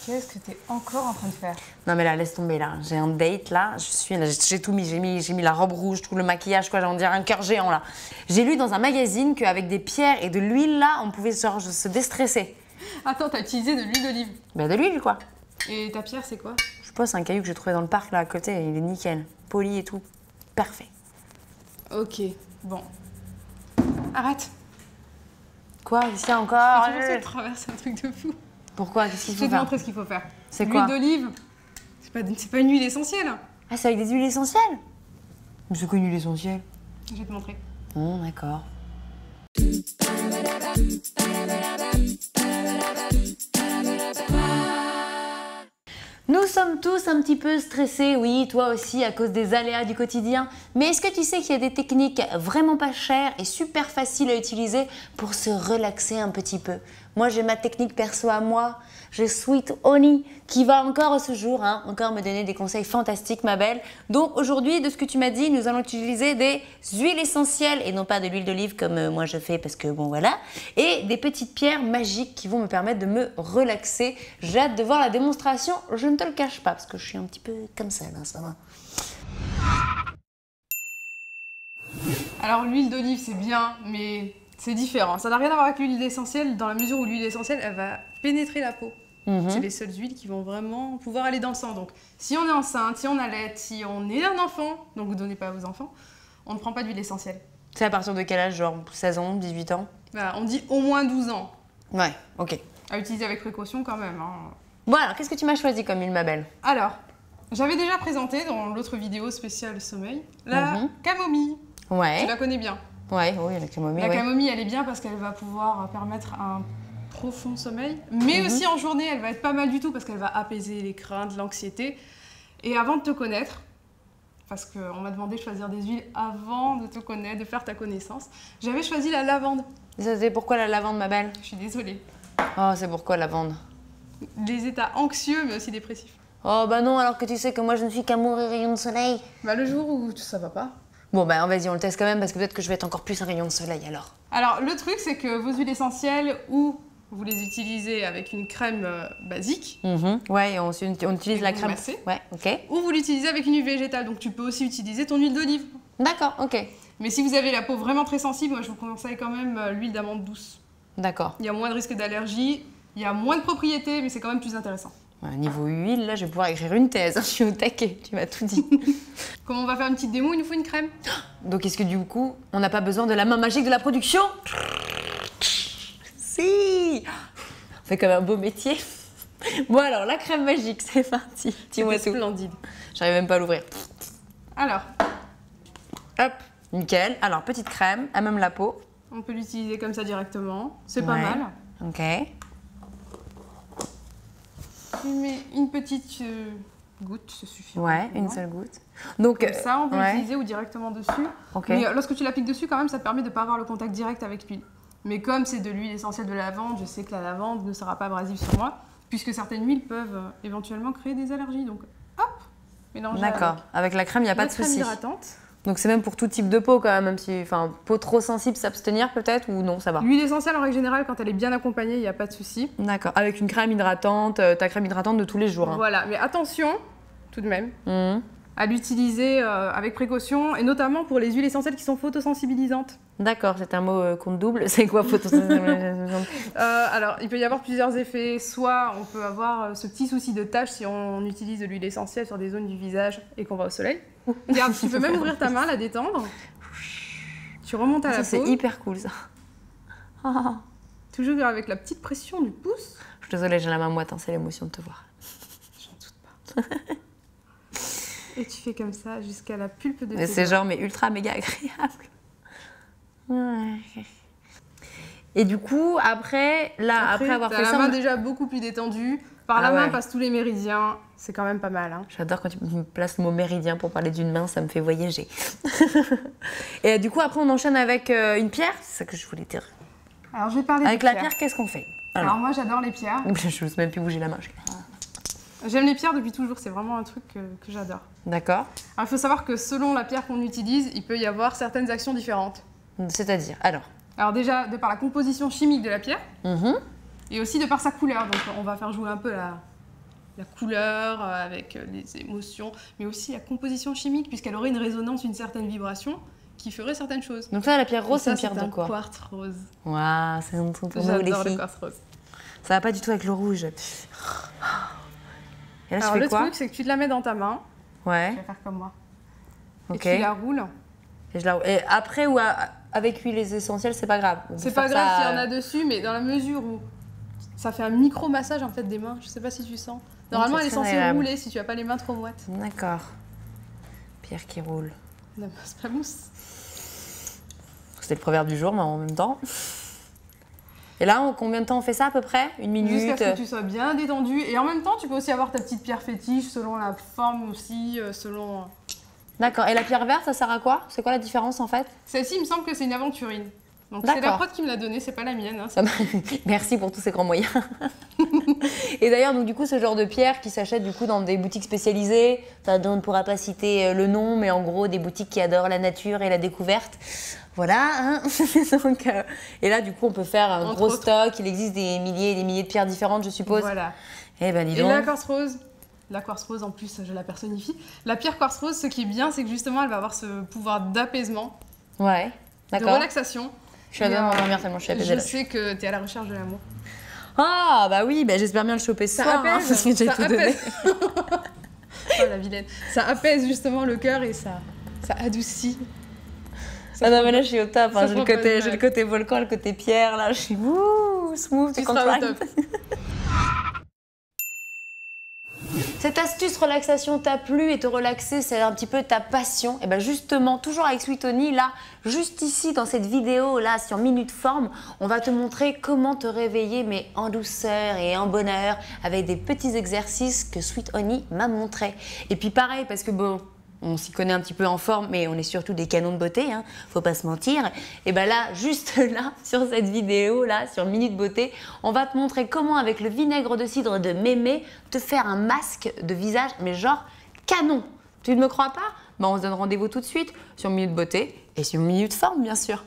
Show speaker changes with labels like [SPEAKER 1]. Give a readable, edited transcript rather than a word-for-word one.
[SPEAKER 1] Qu'est-ce que tu es encore en train de faire?
[SPEAKER 2] Non mais là, laisse tomber là. J'ai un date là. J'ai tout mis. J'ai mis la robe rouge, tout le maquillage, quoi. J'ai envie de dire un cœur géant là. J'ai lu dans un magazine qu'avec des pierres et de l'huile là, on pouvait genre se déstresser.
[SPEAKER 1] Attends, t'as utilisé de l'huile d'olive.
[SPEAKER 2] Bah de l'huile quoi.
[SPEAKER 1] Et ta pierre, c'est quoi?
[SPEAKER 2] Je sais pas, c'est un caillou que j'ai trouvé dans le parc là à côté. Il est nickel. Poli et tout. Parfait.
[SPEAKER 1] Ok, bon. Arrête.
[SPEAKER 2] Quoi? Qu'est-ce qu'il y a encore?
[SPEAKER 1] Je traverse un truc de fou.
[SPEAKER 2] Pourquoi? Qu'est-ce qu'il
[SPEAKER 1] Je
[SPEAKER 2] faut
[SPEAKER 1] vais te
[SPEAKER 2] faire?
[SPEAKER 1] montrer ce qu'il faut faire.
[SPEAKER 2] C'est quoi?
[SPEAKER 1] L'huile d'olive, c'est pas une huile essentielle.
[SPEAKER 2] Ah, c'est avec des huiles essentielles? Mais c'est quoi une huile essentielle?
[SPEAKER 1] Je vais te montrer.
[SPEAKER 2] Oh, d'accord. Nous sommes tous un petit peu stressés, oui, toi aussi, à cause des aléas du quotidien. Mais est-ce que tu sais qu'il y a des techniques vraiment pas chères et super faciles à utiliser pour se relaxer un petit peu? Moi, j'ai ma technique perso à moi. J'ai Sweet Honey qui va encore ce jour, encore me donner des conseils fantastiques, ma belle. Donc aujourd'hui, de ce que tu m'as dit, nous allons utiliser des huiles essentielles et non pas de l'huile d'olive comme moi je fais parce que bon voilà. Et des petites pierres magiques qui vont me permettre de me relaxer. J'ai hâte de voir la démonstration, je ne te le cache pas parce que je suis un petit peu comme ça là, ça va.
[SPEAKER 1] Alors l'huile d'olive, c'est bien, mais c'est différent. Ça n'a rien à voir avec l'huile essentielle dans la mesure où l'huile essentielle, elle va pénétrer la peau. C'est les seules huiles qui vont vraiment pouvoir aller dans le sang. Donc, si on est enceinte, si on allait, si on est un enfant, donc vous ne donnez pas à vos enfants, on ne prend pas d'huile essentielle.
[SPEAKER 2] C'est à partir de quel âge? Genre 16 ans, 18 ans?
[SPEAKER 1] Voilà, on dit au moins 12 ans.
[SPEAKER 2] Ouais, ok.
[SPEAKER 1] À utiliser avec précaution quand même.
[SPEAKER 2] Bon alors, qu'est-ce que tu m'as choisi comme huile, ma belle?
[SPEAKER 1] Alors, j'avais déjà présenté dans l'autre vidéo spéciale sommeil, la camomille.
[SPEAKER 2] Ouais.
[SPEAKER 1] Tu la connais bien.
[SPEAKER 2] Ouais, oui, la camomille.
[SPEAKER 1] La camomille, elle est bien parce qu'elle va pouvoir permettre un profond sommeil, mais aussi en journée, elle va être pas mal du tout parce qu'elle va apaiser les craintes, l'anxiété. Et avant de te connaître, parce qu'on m'a demandé de choisir des huiles avant de te connaître, de faire ta connaissance, j'avais choisi la lavande.
[SPEAKER 2] C'est pourquoi la lavande, ma belle?
[SPEAKER 1] Je suis désolée.
[SPEAKER 2] Oh, c'est pourquoi la lavande?
[SPEAKER 1] Les états anxieux, mais aussi dépressifs.
[SPEAKER 2] Oh, bah non, alors que tu sais que moi, je ne suis qu'amour et rayon de soleil.
[SPEAKER 1] Bah le jour où ça va pas.
[SPEAKER 2] Bon, bah vas-y, on le teste quand même parce que peut-être que je vais être encore plus un rayon de soleil alors.
[SPEAKER 1] Alors, le truc, c'est que vos huiles essentielles, ou vous les utilisez avec une crème basique.
[SPEAKER 2] Ouais, et on utilise la crème.
[SPEAKER 1] Massez.
[SPEAKER 2] Ouais, ok.
[SPEAKER 1] Ou vous l'utilisez avec une huile végétale, donc tu peux aussi utiliser ton huile d'olive.
[SPEAKER 2] D'accord, ok.
[SPEAKER 1] Mais si vous avez la peau vraiment très sensible, moi je vous conseille quand même l'huile d'amande douce.
[SPEAKER 2] D'accord.
[SPEAKER 1] Il y a moins de risque d'allergie, il y a moins de propriétés, mais c'est quand même plus intéressant.
[SPEAKER 2] Ouais, niveau huile, là, je vais pouvoir écrire une thèse. Je suis au taquet, tu m'as tout dit.
[SPEAKER 1] Comme on va faire une petite démo, il nous faut une crème.
[SPEAKER 2] Donc, est-ce que du coup, on n'a pas besoin de la main magique de la production? Si! On fait comme un beau métier. Bon alors, la crème magique, c'est parti. Dis-moi tout.
[SPEAKER 1] Splendide.
[SPEAKER 2] J'arrive même pas à l'ouvrir.
[SPEAKER 1] Alors,
[SPEAKER 2] Hop, nickel. Alors, petite crème, à même la peau.
[SPEAKER 1] on peut l'utiliser comme ça directement, c'est pas
[SPEAKER 2] Ouais.
[SPEAKER 1] mal.
[SPEAKER 2] Ok.
[SPEAKER 1] Tu mets une petite goutte, ça suffit.
[SPEAKER 2] Ouais, une seule goutte. Donc,
[SPEAKER 1] Comme ça, on peut
[SPEAKER 2] ouais.
[SPEAKER 1] l'utiliser ou directement dessus.
[SPEAKER 2] Ok.
[SPEAKER 1] Mais lorsque tu l'appliques dessus, quand même, ça te permet de ne pas avoir le contact direct avec l'huile. Mais comme c'est de l'huile essentielle de lavande, je sais que la lavande ne sera pas abrasive sur moi, puisque certaines huiles peuvent éventuellement créer des allergies. Donc, hop, mélanger
[SPEAKER 2] D'accord. Avec la crème, il n'y a pas de
[SPEAKER 1] crème
[SPEAKER 2] souci.
[SPEAKER 1] hydratante.
[SPEAKER 2] Donc, c'est même pour tout type de peau, quand même si, enfin, peau trop sensible, s'abstenir peut-être ou non, ça va.
[SPEAKER 1] L'huile essentielle, en règle générale, quand elle est bien accompagnée, il n'y a pas de souci.
[SPEAKER 2] D'accord. Avec une crème hydratante, ta crème hydratante de tous les jours.
[SPEAKER 1] Voilà, mais attention, tout de même,
[SPEAKER 2] Mhm.
[SPEAKER 1] à l'utiliser avec précaution, et notamment pour les huiles essentielles qui sont photosensibilisantes.
[SPEAKER 2] D'accord, c'est un mot compte double. C'est quoi photosensibilisation?
[SPEAKER 1] Alors, il peut y avoir plusieurs effets. Soit on peut avoir ce petit souci de tache si on utilise de l'huile essentielle sur des zones du visage et qu'on va au soleil. Regarde, tu peux même ouvrir ta main, la détendre. Tu remontes à la
[SPEAKER 2] Ça, c'est
[SPEAKER 1] peau,
[SPEAKER 2] hyper cool, ça. Ah.
[SPEAKER 1] toujours avec la petite pression du pouce.
[SPEAKER 2] Je suis désolée, j'ai la main moite, c'est l'émotion de te voir.
[SPEAKER 1] J'en doute pas. Et tu fais comme ça jusqu'à la pulpe de
[SPEAKER 2] Mais
[SPEAKER 1] tes
[SPEAKER 2] c'est
[SPEAKER 1] doigts.
[SPEAKER 2] genre, mais ultra méga agréable. Ouais. Et du coup, après avoir
[SPEAKER 1] t'as
[SPEAKER 2] fait
[SPEAKER 1] la
[SPEAKER 2] ça,
[SPEAKER 1] main déjà beaucoup plus détendue. Par la
[SPEAKER 2] Ah
[SPEAKER 1] main
[SPEAKER 2] ouais.
[SPEAKER 1] passent tous les méridiens. C'est quand même pas mal. Hein.
[SPEAKER 2] j'adore quand tu me places le mot méridien pour parler d'une main, ça me fait voyager. Et du coup, après, on enchaîne avec une pierre, c'est ça que je voulais dire.
[SPEAKER 1] Alors, je vais parler
[SPEAKER 2] Avec
[SPEAKER 1] des
[SPEAKER 2] la
[SPEAKER 1] pierres.
[SPEAKER 2] pierre, qu'est-ce qu'on fait?
[SPEAKER 1] Alors, moi, j'adore les pierres.
[SPEAKER 2] Je n'ose même plus bouger la main.
[SPEAKER 1] J'aime les pierres depuis toujours. C'est vraiment un truc que j'adore.
[SPEAKER 2] D'accord.
[SPEAKER 1] Alors, il faut savoir que selon la pierre qu'on utilise, il peut y avoir certaines actions différentes.
[SPEAKER 2] C'est-à-dire, alors.
[SPEAKER 1] déjà, de par la composition chimique de la pierre,
[SPEAKER 2] Mhm.
[SPEAKER 1] et aussi de par sa couleur. Donc, on va faire jouer un peu la couleur, avec les émotions, mais aussi la composition chimique, puisqu'elle aurait une résonance, une certaine vibration qui ferait certaines choses.
[SPEAKER 2] Donc ça, la pierre rose, c'est une pierre de
[SPEAKER 1] C'est un
[SPEAKER 2] quoi?
[SPEAKER 1] quartz rose.
[SPEAKER 2] Waouh, c'est un truc pour nous, les
[SPEAKER 1] J'adore le
[SPEAKER 2] filles.
[SPEAKER 1] quartz rose.
[SPEAKER 2] Ça va pas du tout avec le rouge. Et là,
[SPEAKER 1] Alors
[SPEAKER 2] je fais
[SPEAKER 1] le
[SPEAKER 2] quoi?
[SPEAKER 1] truc, c'est que tu te la mets dans ta main.
[SPEAKER 2] Ouais,
[SPEAKER 1] Tu vas faire comme moi.
[SPEAKER 2] ok.
[SPEAKER 1] Et tu la roules.
[SPEAKER 2] Et après ou avec huiles essentielles, c'est pas grave. On peut
[SPEAKER 1] C'est
[SPEAKER 2] faire
[SPEAKER 1] pas grave
[SPEAKER 2] ça,
[SPEAKER 1] s'il y en a dessus, mais dans la mesure où ça fait un micro-massage en fait des mains, je sais pas si tu sens. Normalement,
[SPEAKER 2] c'est
[SPEAKER 1] elle est
[SPEAKER 2] très
[SPEAKER 1] censée
[SPEAKER 2] agréable.
[SPEAKER 1] rouler si tu as pas les mains trop moites.
[SPEAKER 2] D'accord. Pierre qui roule.
[SPEAKER 1] Non, c'est pas mousse.
[SPEAKER 2] C'était le proverbe du jour, mais en même temps. Et là, combien de temps on fait ça à peu près? Une minute?
[SPEAKER 1] Jusqu'à ce que tu sois bien détendu. Et en même temps, tu peux aussi avoir ta petite pierre fétiche selon la forme aussi, selon...
[SPEAKER 2] D'accord. Et la pierre verte, ça sert à quoi? C'est quoi la différence en fait?
[SPEAKER 1] Celle-ci, il me semble que c'est une aventurine. Donc c'est la
[SPEAKER 2] D'accord.
[SPEAKER 1] prod qui me l'a donnée, c'est pas la mienne. Hein.
[SPEAKER 2] Ça m'a- Merci pour tous ces grands moyens. Et d'ailleurs, donc du coup, ce genre de pierre qui s'achète du coup dans des boutiques spécialisées, enfin, dont on ne pourra pas citer le nom, mais en gros des boutiques qui adorent la nature et la découverte. Voilà. Hein. Donc, et là, du coup, on peut faire un
[SPEAKER 1] Entre
[SPEAKER 2] gros
[SPEAKER 1] autres.
[SPEAKER 2] stock. Il existe des milliers et des milliers de pierres différentes, je suppose.
[SPEAKER 1] Voilà.
[SPEAKER 2] Eh ben, dis
[SPEAKER 1] Et
[SPEAKER 2] donc.
[SPEAKER 1] la quartz rose en plus, je la personnifie. La pierre quartz rose, ce qui est bien, c'est que justement, elle va avoir ce pouvoir d'apaisement,
[SPEAKER 2] Ouais.
[SPEAKER 1] de
[SPEAKER 2] D'accord.
[SPEAKER 1] relaxation.
[SPEAKER 2] Je suis à deux de
[SPEAKER 1] Et,
[SPEAKER 2] m'endormir tellement je suis apaisée.
[SPEAKER 1] Je
[SPEAKER 2] là.
[SPEAKER 1] sais que tu es à la recherche de l'amour.
[SPEAKER 2] Ah, bah oui, bah, j'espère bien le choper ce
[SPEAKER 1] Ça
[SPEAKER 2] soir. Hein,
[SPEAKER 1] apaise,
[SPEAKER 2] parce que j'ai
[SPEAKER 1] ça
[SPEAKER 2] tout donné.
[SPEAKER 1] apaise. Oh la vilaine. Ça apaise justement le cœur et ça adoucit.
[SPEAKER 2] Ah non, mais là, je suis au top.
[SPEAKER 1] ça
[SPEAKER 2] Hein. J'ai
[SPEAKER 1] fera pas de
[SPEAKER 2] le
[SPEAKER 1] mal.
[SPEAKER 2] côté volcan, le côté pierre. Là, je suis wouh, smooth,
[SPEAKER 1] Tu
[SPEAKER 2] tu
[SPEAKER 1] seras au
[SPEAKER 2] comprends.
[SPEAKER 1] top.
[SPEAKER 2] Cette astuce relaxation t'a plu et te relaxer, c'est un petit peu ta passion. Et bien justement, toujours avec Sweet Honey, là, juste ici dans cette vidéo, là, sur Minute Forme, on va te montrer comment te réveiller, mais en douceur et en bonheur, avec des petits exercices que Sweet Honey m'a montré. Et puis pareil, parce que bon, on s'y connaît un petit peu en forme, mais on est surtout des canons de beauté, hein, faut pas se mentir. Et bien là, juste là, sur cette vidéo, là, sur Minute Beauté, on va te montrer comment, avec le vinaigre de cidre de Mémé, te faire un masque de visage, mais genre canon. Tu ne me crois pas? Ben, on se donne rendez-vous tout de suite sur Minute Beauté et sur Minute Forme, bien sûr.